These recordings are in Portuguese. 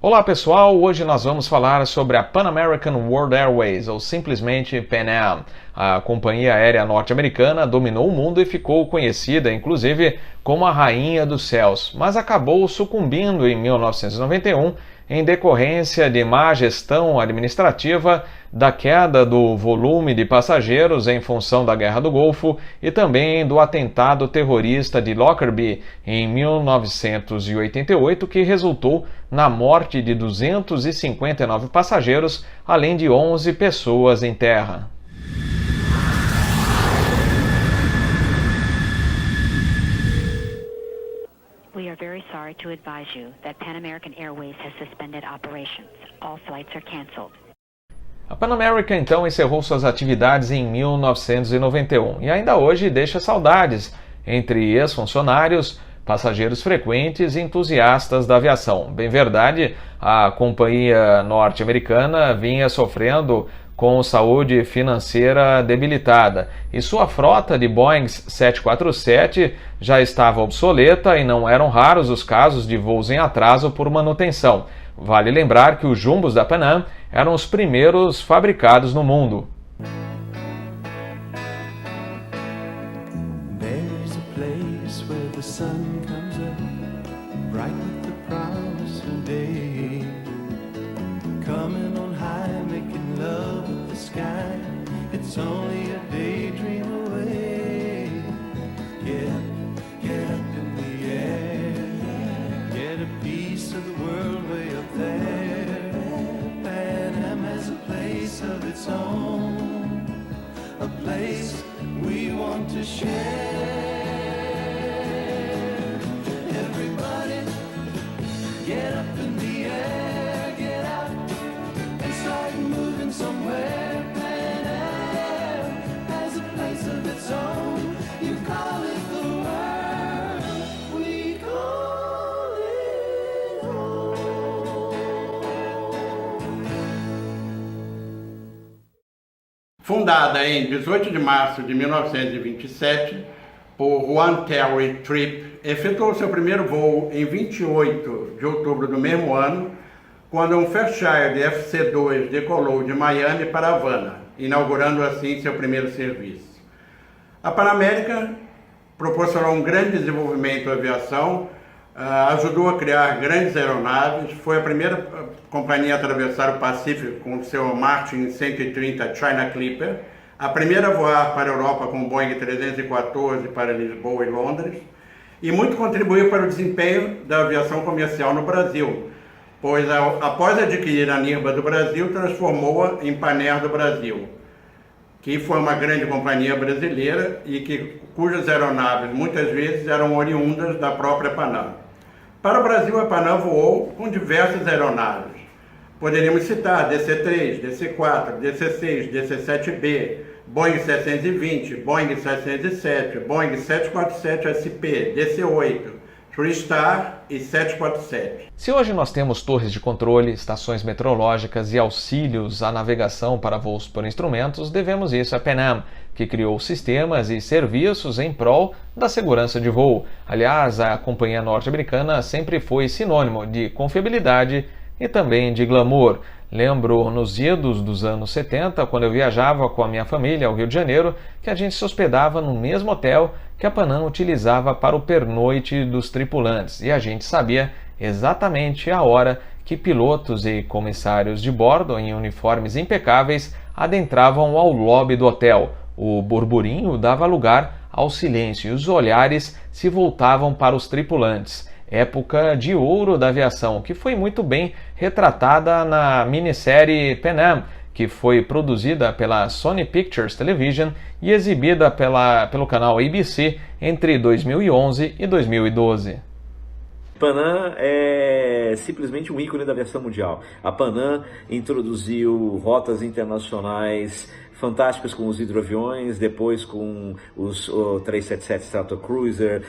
Olá pessoal, hoje nós vamos falar sobre a Pan American World Airways, ou simplesmente Pan Am. A companhia aérea norte-americana dominou o mundo e ficou conhecida, inclusive, como a Rainha dos Céus, mas acabou sucumbindo em 1991 em decorrência de má gestão administrativa, da queda do volume de passageiros em função da Guerra do Golfo e também do atentado terrorista de Lockerbie em 1988, que resultou na morte de 259 passageiros, além de 11 pessoas em terra. We are very sorry to advise you that Pan American Airways has suspended operations. All flights are canceled. A Pan American então encerrou suas atividades em 1991 e ainda hoje deixa saudades entre ex-funcionários, passageiros frequentes e entusiastas da aviação. Bem verdade, a companhia norte-americana vinha sofrendo com saúde financeira debilitada e sua frota de Boeing 747 já estava obsoleta e não eram raros os casos de voos em atraso por manutenção. Vale lembrar que os jumbos da Pan Am eram os primeiros fabricados no mundo. Fundada em 18 de março de 1927 por Juan Terry Tripp, efetuou seu primeiro voo em 28 de outubro do mesmo ano, quando um Fairchild FC-2 decolou de Miami para Havana, inaugurando assim seu primeiro serviço. A Pan American proporcionou um grande desenvolvimento da aviação, ajudou a criar grandes aeronaves, foi a primeira companhia a atravessar o Pacífico com seu Martin 130 China Clipper, a primeira a voar para a Europa com o Boeing 314 para Lisboa e Londres, e muito contribuiu para o desempenho da aviação comercial no Brasil, pois após adquirir a NIRBA do Brasil, transformou-a em Panair do Brasil, que foi uma grande companhia brasileira e cujas aeronaves muitas vezes eram oriundas da própria Pan Am. Para o Brasil, a Pan Am voou com diversas aeronaves. Poderíamos citar DC-3, DC-4, DC-6, DC-7B, Boeing 720, Boeing 707, Boeing 747SP, DC-8, TriStar e 747. Se hoje nós temos torres de controle, estações meteorológicas e auxílios à navegação para voos por instrumentos, devemos isso à Pan Am, que criou sistemas e serviços em prol da segurança de voo. Aliás, a companhia norte-americana sempre foi sinônimo de confiabilidade e também de glamour. Lembro nos idos dos anos 70, quando eu viajava com a minha família ao Rio de Janeiro, que a gente se hospedava no mesmo hotel que a Pan Am utilizava para o pernoite dos tripulantes, e a gente sabia exatamente a hora que pilotos e comissários de bordo, em uniformes impecáveis, adentravam ao lobby do hotel. O burburinho dava lugar ao silêncio e os olhares se voltavam para os tripulantes. Época de ouro da aviação, que foi muito bem retratada na minissérie Pan Am, que foi produzida pela Sony Pictures Television e exibida pelo canal ABC entre 2011 e 2012. Pan Am é simplesmente um ícone da aviação mundial. A Pan Am introduziu rotas internacionais fantásticas com os hidroaviões, depois com os 377 Stratocruiser,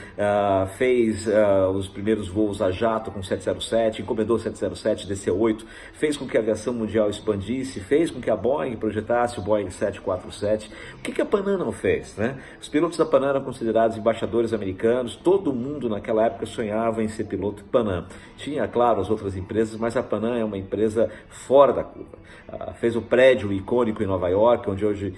fez os primeiros voos a jato com 707, encomendou 707, DC-8, fez com que a aviação mundial expandisse, fez com que a Boeing projetasse o Boeing 747. O que a Panam não fez, né? Os pilotos da Panam eram considerados embaixadores americanos, todo mundo naquela época sonhava em ser piloto Panam. Tinha, claro, as outras empresas, mas a Panam é uma empresa fora da curva. Fez o prédio icônico em Nova York, onde hoje,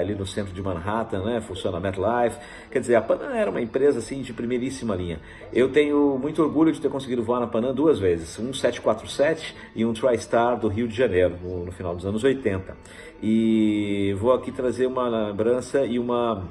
ali no centro de Manhattan, né, funciona a MetLife. Quer dizer, a Panam era uma empresa assim, de primeiríssima linha. Eu tenho muito orgulho de ter conseguido voar na Panam 2 vezes, um 747 e um TriStar do Rio de Janeiro, no final dos anos 80. E vou aqui trazer uma lembrança e uma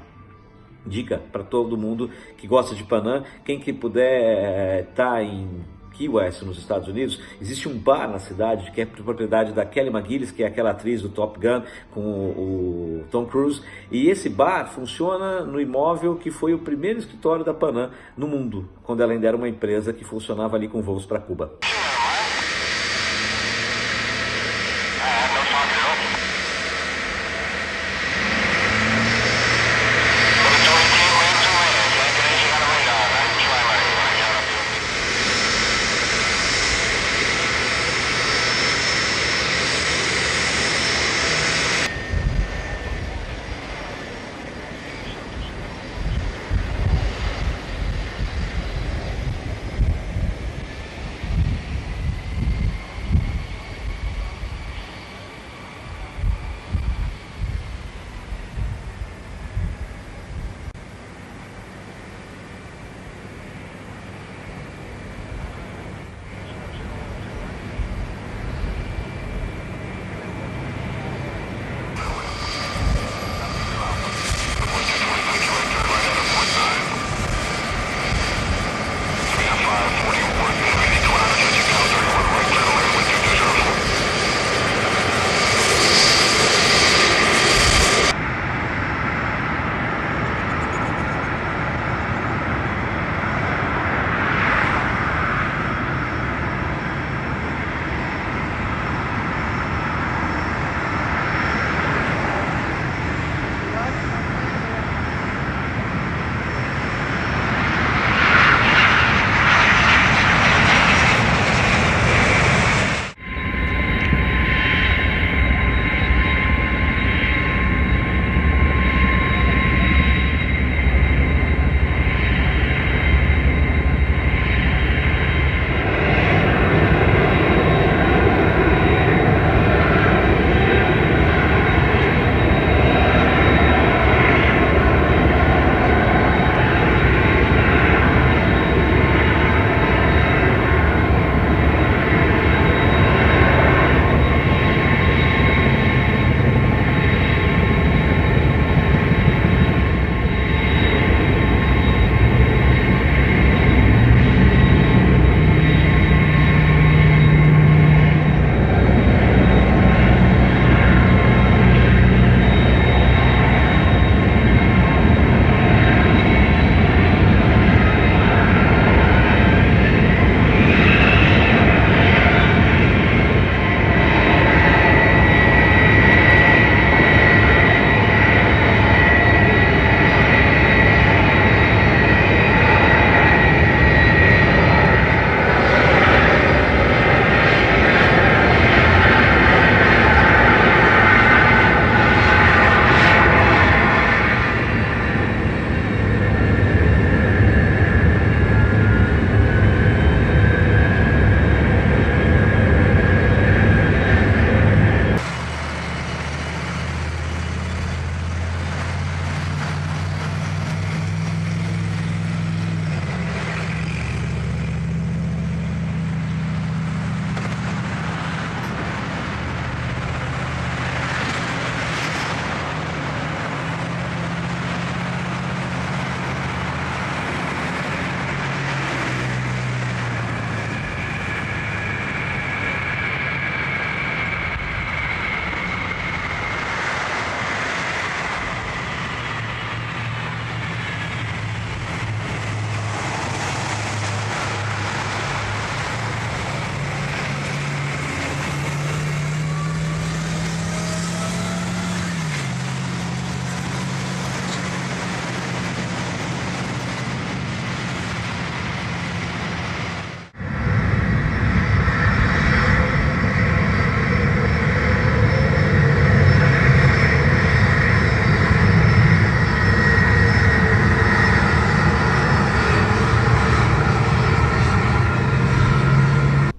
dica para todo mundo que gosta de Panam. Quem que puder estar em Key West, nos Estados Unidos, existe um bar na cidade que é propriedade da Kelly McGillis, que é aquela atriz do Top Gun com o Tom Cruise, e esse bar funciona no imóvel que foi o primeiro escritório da Panam no mundo, quando ela ainda era uma empresa que funcionava ali com voos para Cuba.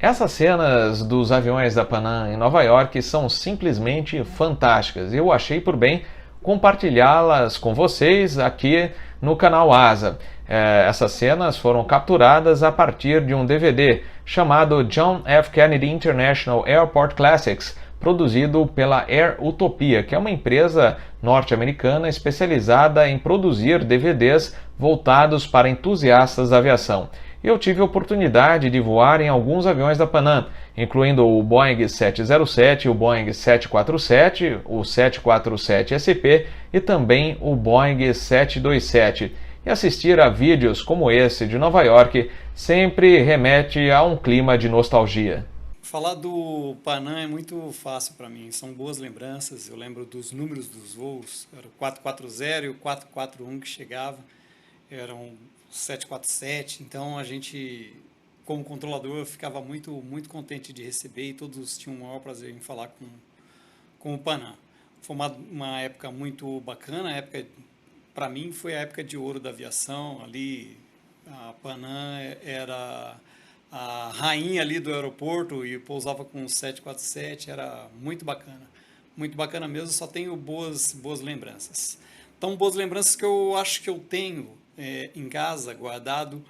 Essas cenas dos aviões da Panam em Nova York são simplesmente fantásticas. Eu achei por bem compartilhá-las com vocês aqui no canal Asa. Essas cenas foram capturadas a partir de um DVD chamado John F. Kennedy International Airport Classics, produzido pela Air Utopia, que é uma empresa norte-americana especializada em produzir DVDs voltados para entusiastas da aviação. Eu tive a oportunidade de voar em alguns aviões da Panam, incluindo o Boeing 707, o Boeing 747, o 747SP e também o Boeing 727. E assistir a vídeos como esse de Nova York sempre remete a um clima de nostalgia. Falar do Panam é muito fácil para mim, são boas lembranças. Eu lembro dos números dos voos, era o 440 e o 441 que chegava, eram 747, então a gente, como controlador, ficava muito contente de receber e todos tinham o maior prazer em falar com o Panam. Foi uma época muito bacana, para mim foi a época de ouro da aviação, ali a Panam era a rainha ali do aeroporto e pousava com o 747, era muito bacana mesmo, só tenho boas lembranças. Tão boas lembranças que eu acho que eu tenho em casa, guardado,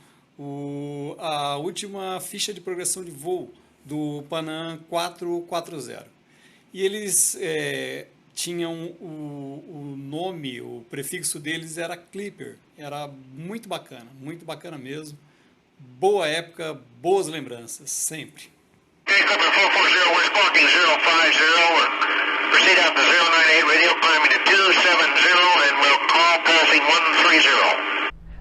a última ficha de progressão de voo do Panam 440. E eles tinham o nome, o prefixo deles era Clipper. Era muito bacana mesmo. Boa época, boas lembranças, sempre. Clipper 440, we're squawking 050, proceed out to 098 radio, climbing to 270 and we'll call passing 130.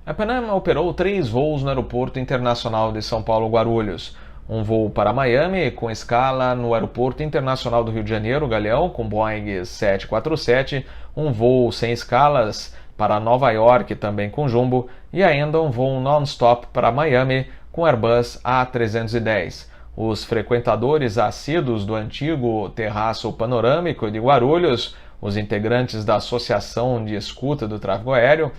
A Panam operou 3 voos no Aeroporto Internacional de São Paulo Guarulhos. Um voo para Miami, com escala no Aeroporto Internacional do Rio de Janeiro, Galeão, com Boeing 747, um voo sem escalas para Nova York, também com Jumbo, e ainda um voo non-stop para Miami, com Airbus A310. Os frequentadores assíduos do antigo terraço panorâmico de Guarulhos, os integrantes da Associação de Escuta do Tráfego Aéreo,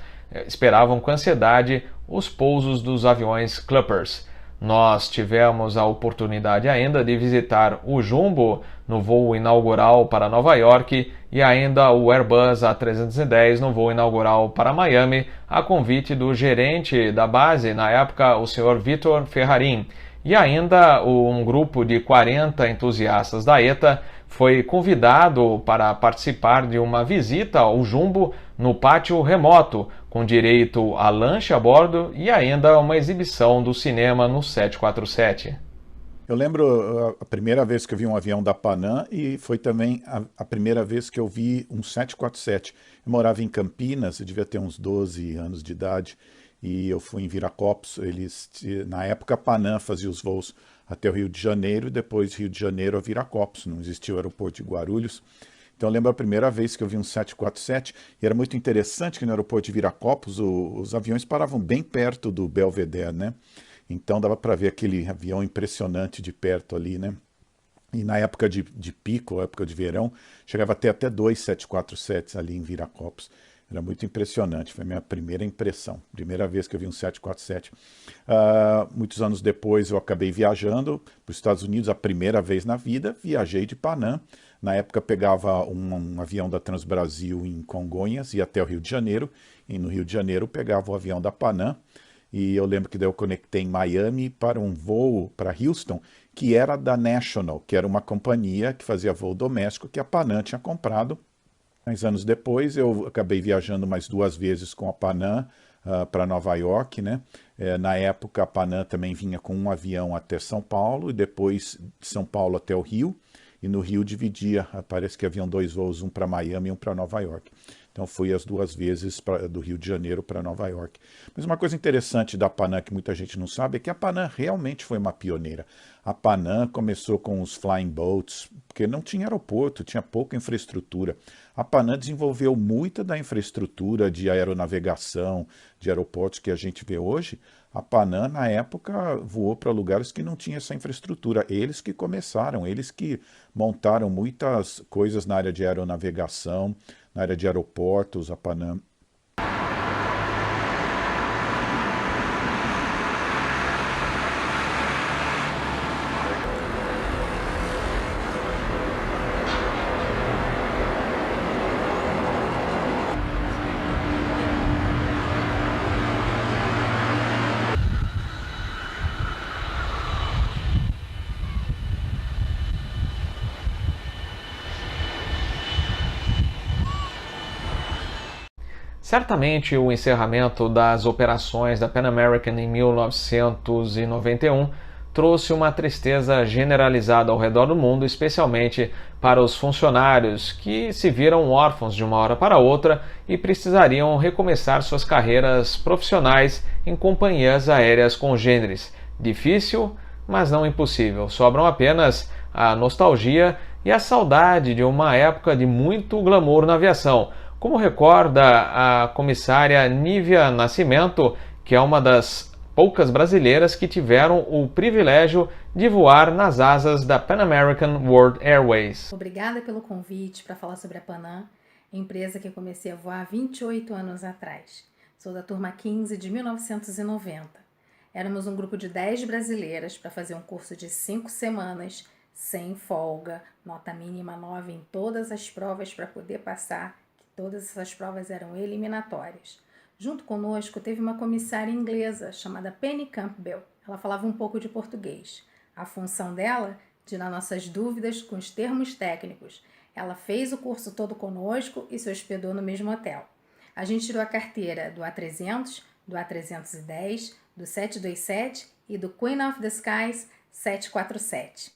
esperavam com ansiedade os pousos dos aviões Clippers. Nós tivemos a oportunidade ainda de visitar o Jumbo no voo inaugural para Nova York e ainda o Airbus A310 no voo inaugural para Miami, a convite do gerente da base, na época o Sr. Vitor Ferrarin. E ainda um grupo de 40 entusiastas da ETA foi convidado para participar de uma visita ao Jumbo no pátio remoto, com direito a lanche a bordo e ainda uma exibição do cinema no 747. Eu lembro a primeira vez que eu vi um avião da Panam e foi também a primeira vez que eu vi um 747. Eu morava em Campinas, eu devia ter uns 12 anos de idade, e eu fui em Viracopos. Na época a Panam fazia os voos até o Rio de Janeiro e depois Rio de Janeiro a Viracopos, não existia o aeroporto de Guarulhos. Então eu lembro a primeira vez que eu vi um 747 e era muito interessante que no aeroporto de Viracopos os aviões paravam bem perto do Belvedere, né? Então dava para ver aquele avião impressionante de perto ali, né? E na época de pico, época de verão, chegava até 2 747s ali em Viracopos. Era muito impressionante, foi a minha primeira impressão, primeira vez que eu vi um 747. Muitos anos depois eu acabei viajando para os Estados Unidos, a primeira vez na vida, viajei de Panam. Na época pegava um avião da Transbrasil em Congonhas, ia até o Rio de Janeiro, e no Rio de Janeiro pegava o avião da Panam, e eu lembro que daí eu conectei em Miami para um voo para Houston, que era da National, que era uma companhia que fazia voo doméstico que a Panam tinha comprado. 10 anos depois eu acabei viajando mais 2 vezes com a Panam para Nova York, né? Na época a Panam também vinha com um avião até São Paulo e depois de São Paulo até o Rio, e no Rio dividia, parece que haviam 2 voos, um para Miami e um para Nova York. Então fui as 2 vezes do Rio de Janeiro para Nova York. Mas uma coisa interessante da Panam que muita gente não sabe é que a Panam realmente foi uma pioneira. A Panam começou com os flying boats, porque não tinha aeroporto, tinha pouca infraestrutura. A Panam desenvolveu muita da infraestrutura de aeronavegação, de aeroportos que a gente vê hoje. A Panam, na época, voou para lugares que não tinha essa infraestrutura. Eles que começaram, eles que montaram muitas coisas na área de aeronavegação, na área de aeroportos, a Panam. Certamente o encerramento das operações da Pan American em 1991 trouxe uma tristeza generalizada ao redor do mundo, especialmente para os funcionários que se viram órfãos de uma hora para outra e precisariam recomeçar suas carreiras profissionais em companhias aéreas congêneres. Difícil, mas não impossível. Sobram apenas a nostalgia e a saudade de uma época de muito glamour na aviação, como recorda a comissária Nívia Nascimento, que é uma das poucas brasileiras que tiveram o privilégio de voar nas asas da Pan American World Airways. Obrigada pelo convite para falar sobre a Panam, empresa que eu comecei a voar há 28 anos atrás. Sou da turma 15 de 1990. Éramos um grupo de 10 brasileiras para fazer um curso de 5 semanas, sem folga, nota mínima 9 em todas as provas para poder passar, que todas essas provas eram eliminatórias. Junto conosco teve uma comissária inglesa chamada Penny Campbell. Ela falava um pouco de português. A função dela, tirar nossas dúvidas com os termos técnicos. Ela fez o curso todo conosco e se hospedou no mesmo hotel. A gente tirou a carteira do A300, do A310, do 727 e do Queen of the Skies 747.